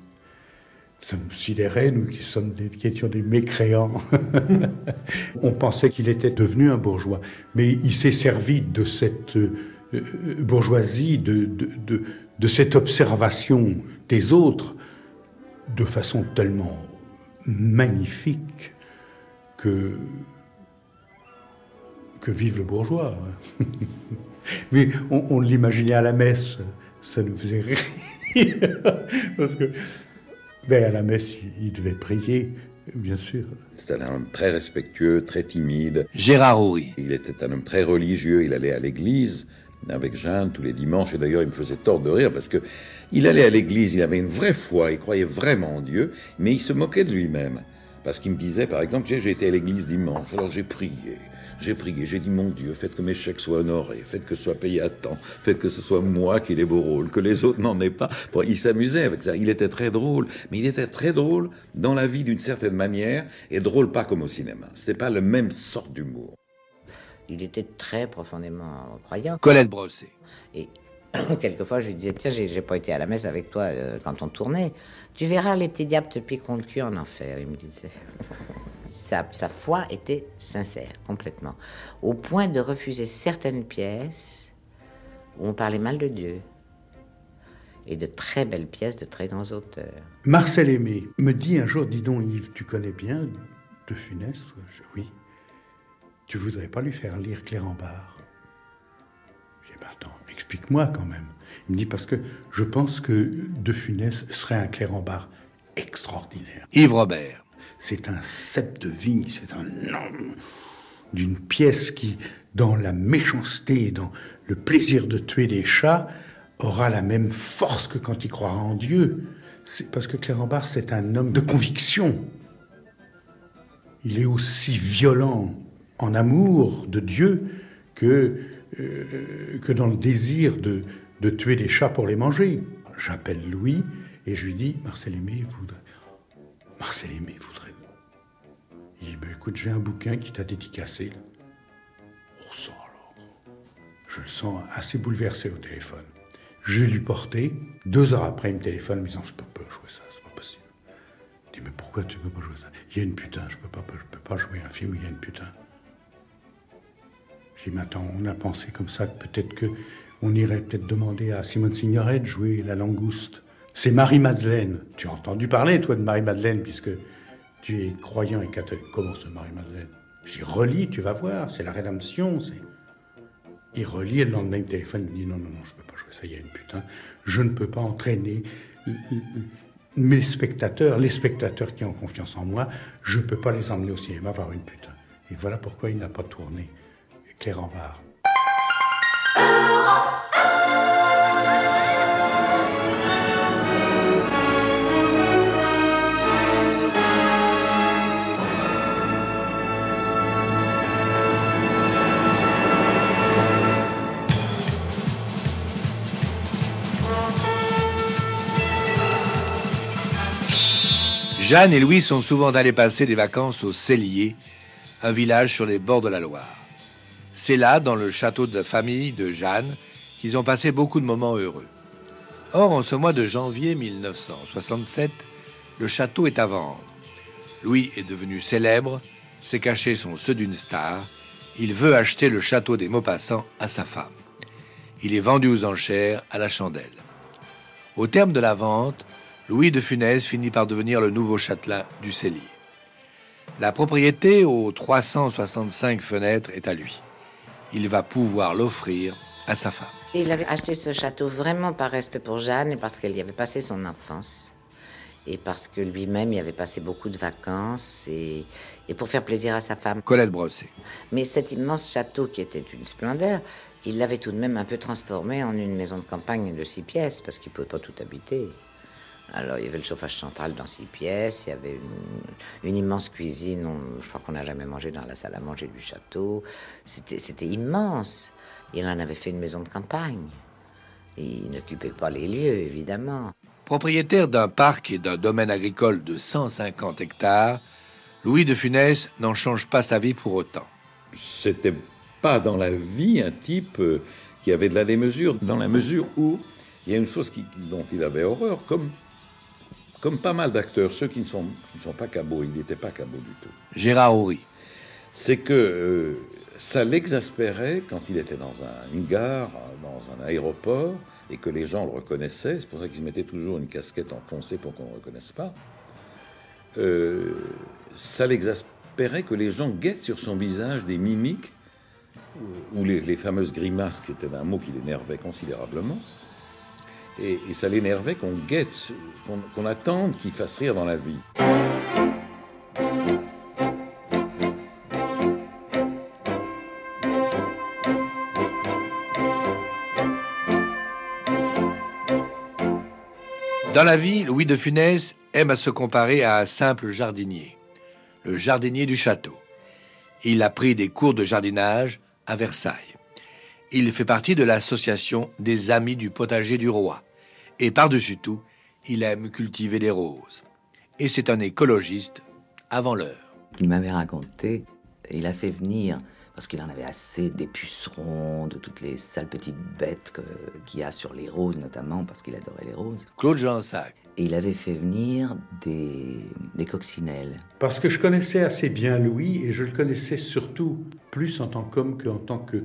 Ça nous sidérait, nous qui étions des mécréants. On pensait qu'il était devenu un bourgeois. Mais il s'est servi de cette bourgeoisie, de cette observation des autres, de façon tellement magnifique que vive le bourgeois. Mais on l'imaginait à la messe, ça nous faisait rire. Parce que à la messe, il devait prier Bien sûr. C'était un homme très respectueux, très timide. Gérard Houry. Il était un homme très religieux, il allait à l'église avec Jeanne tous les dimanches, et d'ailleurs il me faisait tort de rire parce que il allait à l'église, il avait une vraie foi, il croyait vraiment en Dieu, mais il se moquait de lui-même. Parce qu'il me disait, par exemple, j'ai été à l'église dimanche, alors j'ai prié, j'ai dit, mon Dieu, faites que mes chèques soient honorés, faites que ce soit payé à temps, faites que ce soit moi qui ai les beaux rôles, que les autres n'en aient pas. Bon, il s'amusait avec ça, il était très drôle, mais il était très drôle dans la vie d'une certaine manière, et drôle pas comme au cinéma. C'était pas le même sort d'humour. Il était très profondément croyant. Colette Brossé. Et quelquefois, je lui disais, tiens, j'ai pas été à la messe avec toi quand on tournait. Tu verras, les petits diables te piqueront le cul en enfer, il me disait. Sa foi était sincère, complètement. Au point de refuser certaines pièces où on parlait mal de Dieu. Et de très belles pièces de très grands auteurs. Marcel Aimé me dit un jour, dis donc Yves, tu connais bien De Funès? Oui. Tu voudrais pas lui faire lire Clérambault? J'ai dit, ben attends, explique-moi quand même. Il me dit, parce que je pense que De Funès serait un Clérambault extraordinaire. Yves Robert. C'est un cep de vigne, c'est un homme d'une pièce qui, dans la méchanceté, dans le plaisir de tuer des chats, aura la même force que quand il croira en Dieu. C'est parce que Clérambault, c'est un homme de conviction. Il est aussi violent en amour de Dieu que dans le désir de tuer des chats pour les manger. J'appelle Louis et je lui dis, Marcel Aimé voudrait... Il me dit, écoute, j'ai un bouquin qui t'a dédicacé. Oh ça alors. Je le sens assez bouleversé au téléphone. Je vais lui porter. 2 heures après, il me téléphone, me disant, je peux pas jouer ça, c'est pas possible. Je dis, mais pourquoi tu peux pas jouer ça? Il y a une putain, je peux pas jouer un film où il y a une putain. J'ai dit, mais attends, on a pensé comme ça que peut-être qu'on irait peut-être demander à Simone Signoret de jouer La Langouste. C'est Marie-Madeleine. Tu as entendu parler, toi, de Marie-Madeleine, puisque tu es croyant et catholique. Comment c'est Marie-Madeleine? J'ai relis, tu vas voir, c'est la rédemption. Il relit, et le lendemain, il me téléphone, il me dit, non, je peux pas jouer ça, il y a une putain. Je ne peux pas entraîner les spectateurs qui ont confiance en moi, je ne peux pas les emmener au cinéma voir une putain. Et voilà pourquoi il n'a pas tourné Clérambault. Jeanne et Louis sont souvent allés passer des vacances au Cellier, un village sur les bords de la Loire. C'est là, dans le château de famille de Jeanne, qu'ils ont passé beaucoup de moments heureux. Or, en ce mois de janvier 1967, le château est à vendre. Louis est devenu célèbre, ses cachets sont ceux d'une star. Il veut acheter le château des Maupassant à sa femme. Il est vendu aux enchères à la chandelle. Au terme de la vente, Louis de Funès finit par devenir le nouveau châtelain du Cellier. La propriété aux 365 fenêtres est à lui. Il va pouvoir l'offrir à sa femme. Il avait acheté ce château vraiment par respect pour Jeanne et parce qu'elle y avait passé son enfance. Et parce que lui-même y avait passé beaucoup de vacances et pour faire plaisir à sa femme. Colette Brossé. Mais cet immense château qui était une splendeur, il l'avait tout de même un peu transformé en une maison de campagne de 6 pièces parce qu'il ne pouvait pas tout habiter. Alors, il y avait le chauffage central dans 6 pièces, il y avait une immense cuisine, je crois qu'on n'a jamais mangé dans la salle à manger du château. C'était immense. Il en avait fait une maison de campagne. Il n'occupait pas les lieux, évidemment. Propriétaire d'un parc et d'un domaine agricole de 150 hectares, Louis de Funès n'en change pas sa vie pour autant. C'était pas dans la vie un type qui avait de la démesure, dans la mesure où il y a une chose dont il avait horreur, comme pas mal d'acteurs, ceux qui ne sont pas cabots, il n'était pas cabot du tout. Gérard Houry. C'est que ça l'exaspérait quand il était dans une gare, dans un aéroport, et que les gens le reconnaissaient. C'est pour ça qu'il se mettait toujours une casquette enfoncée pour qu'on ne le reconnaisse pas. Ça l'exaspérait que les gens guettent sur son visage des mimiques, ou les fameuses grimaces, qui étaient un mot qui l'énervait considérablement. Et ça l'énervait qu'on guette, qu'on attende qu'il fasse rire dans la vie. Dans la vie, Louis de Funès aime à se comparer à un simple jardinier, le jardinier du château. Il a pris des cours de jardinage à Versailles. Il fait partie de l'association des Amis du potager du roi. Et par-dessus tout, il aime cultiver les roses. Et c'est un écologiste avant l'heure. Il m'avait raconté, il a fait venir, parce qu'il en avait assez des pucerons, de toutes les sales petites bêtes qu'il y a sur les roses, notamment, parce qu'il adorait les roses. Claude Jansac. Et il avait fait venir des coccinelles. Parce que je connaissais assez bien Louis, et je le connaissais surtout plus en tant qu'homme qu'en tant que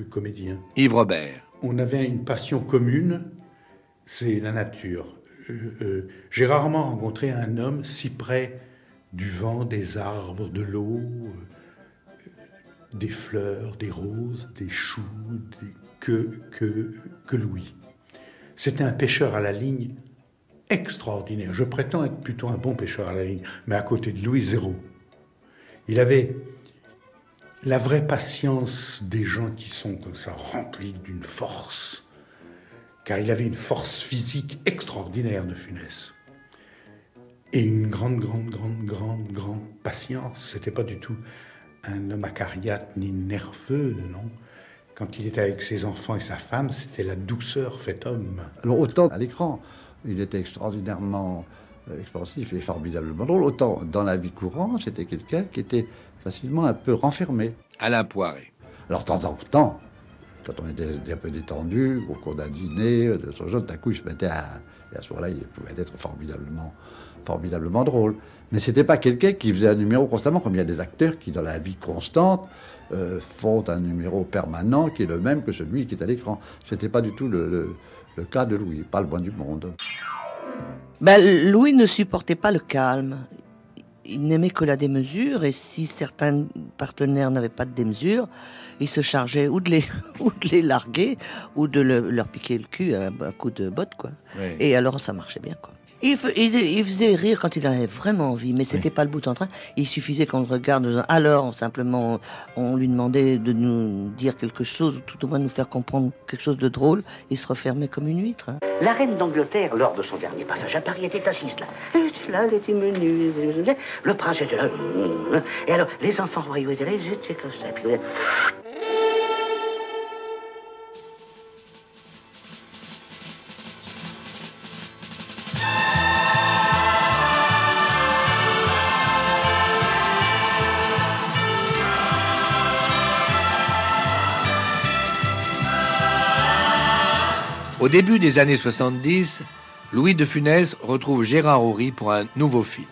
comédien. Yves Robert. On avait une passion commune, c'est la nature. J'ai rarement rencontré un homme si près du vent, des arbres, de l'eau, des fleurs, des roses, des choux, que Louis. C'était un pêcheur à la ligne extraordinaire. Je prétends être plutôt un bon pêcheur à la ligne, mais à côté de Louis, zéro. Il avait la vraie patience des gens qui sont comme ça, remplis d'une force, car il avait une force physique extraordinaire de Funès. Et une grande patience. C'était pas du tout un homme acariâtre ni nerveux, non. Quand il était avec ses enfants et sa femme, c'était la douceur faite homme. Alors autant à l'écran, il était extraordinairement expansif et formidablement drôle, autant dans la vie courante, c'était quelqu'un qui était facilement un peu renfermé. Alain Poiré. Alors de temps en temps, quand on était un peu détendu, au cours d'un dîner, de ce genre, d'un coup il se mettait à... Et à ce moment-là, il pouvait être formidablement drôle. Mais c'était pas quelqu'un qui faisait un numéro constamment, comme il y a des acteurs qui, dans la vie constante, font un numéro permanent qui est le même que celui qui est à l'écran. C'était pas du tout le cas de Louis, pas le moins du monde. Louis ne supportait pas le calme. Il n'aimait que la démesure, et si certains partenaires n'avaient pas de démesure, il se chargeait ou de les larguer, ou de leur piquer le cul à un coup de botte, quoi. Oui. Et alors ça marchait bien, quoi. Il faisait rire quand il avait vraiment envie, mais c'était pas le bout en train. Il suffisait qu'on le regarde, alors simplement on lui demandait de nous dire quelque chose, ou tout au moins de nous faire comprendre quelque chose de drôle, il se refermait comme une huître. La reine d'Angleterre, lors de son dernier passage à Paris, était assise là. Elle était là, elle était menue. Le prince était là. Et alors, les enfants royaux étaient là, ils étaient comme ça. Puis, Au début des années 70, Louis de Funès retrouve Gérard Houry pour un nouveau film.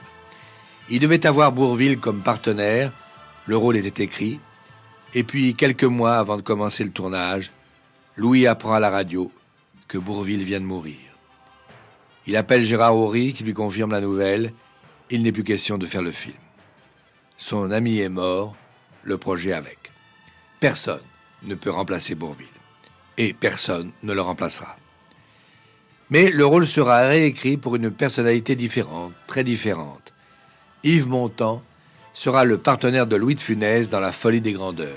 Il devait avoir Bourvil comme partenaire, le rôle était écrit, et puis quelques mois avant de commencer le tournage, Louis apprend à la radio que Bourvil vient de mourir. Il appelle Gérard Houry qui lui confirme la nouvelle, il n'est plus question de faire le film. Son ami est mort, le projet avec. Personne ne peut remplacer Bourvil, et personne ne le remplacera. Mais le rôle sera réécrit pour une personnalité différente, très différente. Yves Montand sera le partenaire de Louis de Funès dans La Folie des grandeurs.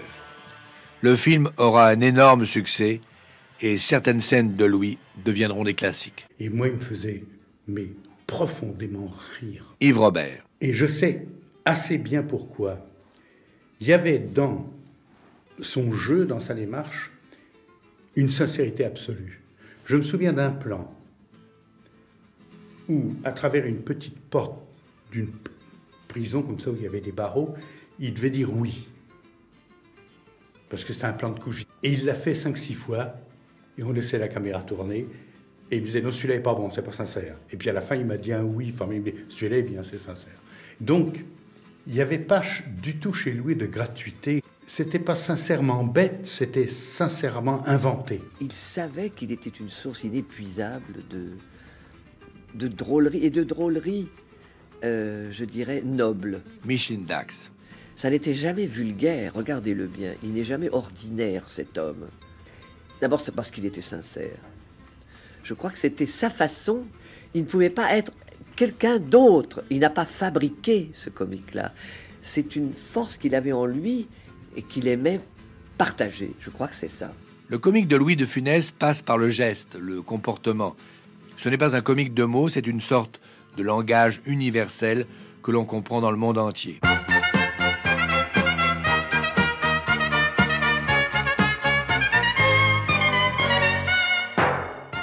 Le film aura un énorme succès et certaines scènes de Louis deviendront des classiques. Et moi, il me faisait profondément rire. Yves Robert. Et je sais assez bien pourquoi. Il y avait dans son jeu, dans sa démarche, une sincérité absolue. Je me souviens d'un plan où, à travers une petite porte d'une prison, comme ça, où il y avait des barreaux, il devait dire oui. Parce que c'était un plan de couche. Et il l'a fait 5-6 fois, et on laissait la caméra tourner, et il me disait, non, celui-là n'est pas bon, c'est pas sincère. Et puis à la fin, il m'a dit un oui, enfin, mais celui-là est bien, c'est sincère. Donc, il n'y avait pas du tout chez Louis de gratuité. C'était pas sincèrement bête, c'était sincèrement inventé. Il savait qu'il était une source inépuisable de drôlerie, et de drôlerie, je dirais, noble. Micheline Dax. Ça n'était jamais vulgaire, regardez-le bien. Il n'est jamais ordinaire, cet homme. D'abord, c'est parce qu'il était sincère. Je crois que c'était sa façon. Il ne pouvait pas être quelqu'un d'autre. Il n'a pas fabriqué ce comique-là. C'est une force qu'il avait en lui et qu'il aimait partager. Je crois que c'est ça. Le comique de Louis de Funès passe par le geste, le comportement. Ce n'est pas un comique de mots, c'est une sorte de langage universel que l'on comprend dans le monde entier.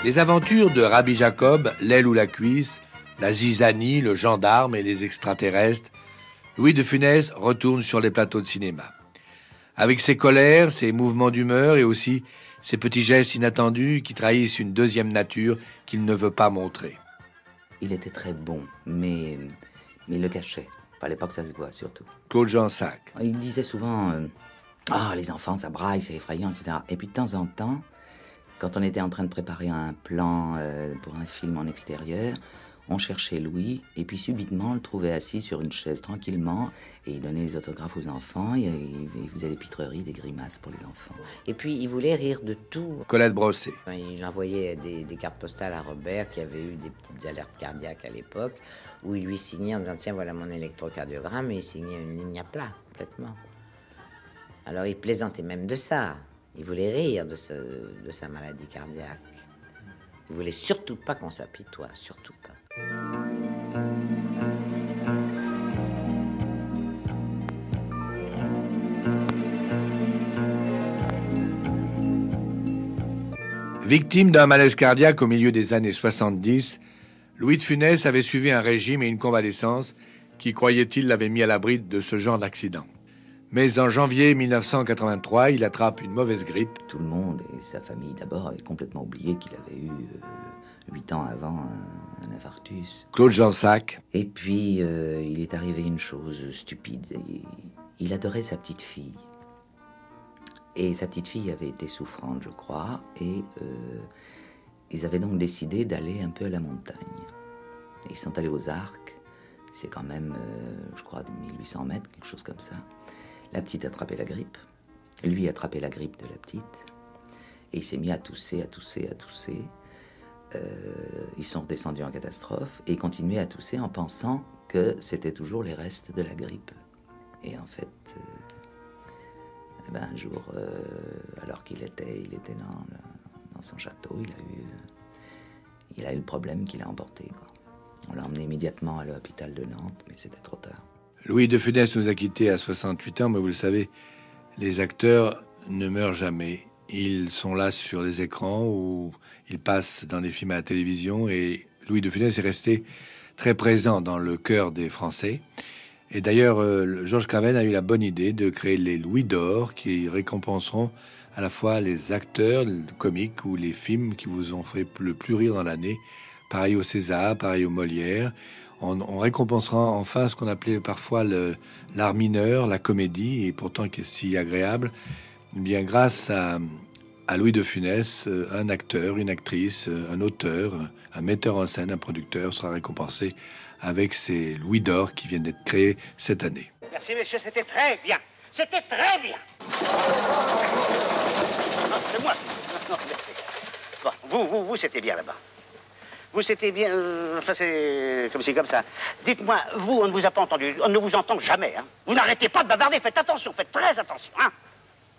Les aventures de Rabbi Jacob, L'aile ou la cuisse, la zizanie, le gendarme et les extraterrestres, Louis de Funès retourne sur les plateaux de cinéma. Avec ses colères, ses mouvements d'humeur et aussi ses petits gestes inattendus qui trahissent une deuxième nature qu'il ne veut pas montrer. Il était très bon, mais il le cachait. Il fallait pas que ça se voie, surtout. Claude Jansac. Il disait souvent les enfants, ça braille, c'est effrayant, etc. Et puis de temps en temps, quand on était en train de préparer un plan pour un film en extérieur, on cherchait Louis, et puis subitement, on le trouvait assis sur une chaise tranquillement, et il donnait les autographes aux enfants, et il faisait des pitreries, des grimaces pour les enfants. Et puis, il voulait rire de tout. Colette Brossé. Il envoyait des cartes postales à Robert, qui avait eu des petites alertes cardiaques à l'époque, où il lui signait en disant « Tiens, voilà mon électrocardiogramme », et il signait une ligne à plat, complètement. Alors, il plaisantait même de ça. Il voulait rire de sa maladie cardiaque. Il voulait surtout pas qu'on s'apitoie, surtout pas. Victime d'un malaise cardiaque au milieu des années 70, Louis de Funès avait suivi un régime et une convalescence qui, croyait-il, l'avait mis à l'abri de ce genre d'accident. Mais en janvier 1983, il attrape une mauvaise grippe. Tout le monde et sa famille d'abord avaient complètement oublié qu'il avait eu 8 ans avant un infarctus. Claude Jansac. Et puis, il est arrivé une chose stupide. Il adorait sa petite fille. Et sa petite fille avait été souffrante, je crois. Et ils avaient donc décidé d'aller un peu à la montagne. Et ils sont allés aux Arcs. C'est quand même, je crois, 1800 mètres, quelque chose comme ça. La petite a attrapé la grippe. Lui a attrapé la grippe de la petite. Et il s'est mis à tousser, à tousser, à tousser. Ils sont redescendus en catastrophe et continuaient à tousser en pensant que c'était toujours les restes de la grippe. Et en fait, un jour, alors qu'il était dans son château, il a eu le problème qu'il a emporté, quoi. On l'a emmené immédiatement à l'hôpital de Nantes, mais c'était trop tard. Louis de Funès nous a quittés à 68 ans, mais vous le savez, les acteurs ne meurent jamais. Ils sont là sur les écrans ou ils passent dans des films à la télévision. Et Louis de Funès est resté très présent dans le cœur des Français. Et d'ailleurs, Georges Craven a eu la bonne idée de créer les Louis d'Or qui récompenseront à la fois les acteurs les comiques ou les films qui vous ont fait le plus rire dans l'année. Pareil au César, pareil au Molière. On récompensera enfin ce qu'on appelait parfois l'art mineur, la comédie, et pourtant qui est si agréable. Eh bien, grâce à Louis de Funès, un acteur, une actrice, un auteur, un metteur en scène, un producteur sera récompensé avec ces Louis d'Or qui viennent d'être créés cette année. Merci, messieurs, c'était très bien. C'était très bien. Non, c'est moi. Bon, vous, c'était bien là-bas. Vous, c'était bien... enfin, c'est comme ça. Dites-moi, vous, on ne vous a pas entendu. On ne vous entend jamais, hein. Vous n'arrêtez pas de bavarder. Faites attention, faites très attention, hein.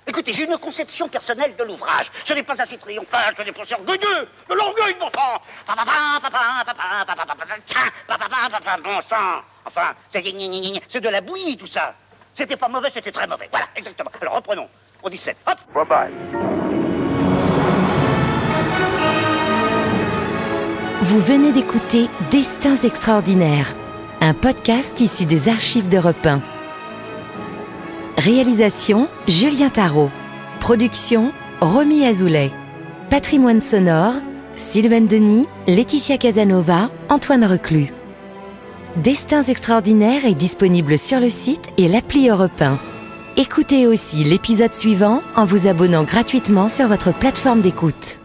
Écoutez, j'ai une conception personnelle de l'ouvrage. Ce n'est pas assez triomphal, ce n'est pas assez orgueilleux. De l'orgueil, bon sang. Bon sang. Enfin, c'est de la bouillie, tout ça. C'était pas mauvais, c'était très mauvais. Voilà, exactement. Alors, reprenons. On dit 7. Hop. Bye-bye. Vous venez d'écouter Destins extraordinaires, un podcast issu des archives d'Europe 1. Réalisation, Julien Tarot. Production, Romy Azoulay. Patrimoine sonore, Sylvain Denis, Laetitia Casanova, Antoine Reclus. Destins extraordinaires est disponible sur le site et l'appli Europe 1. Écoutez aussi l'épisode suivant en vous abonnant gratuitement sur votre plateforme d'écoute.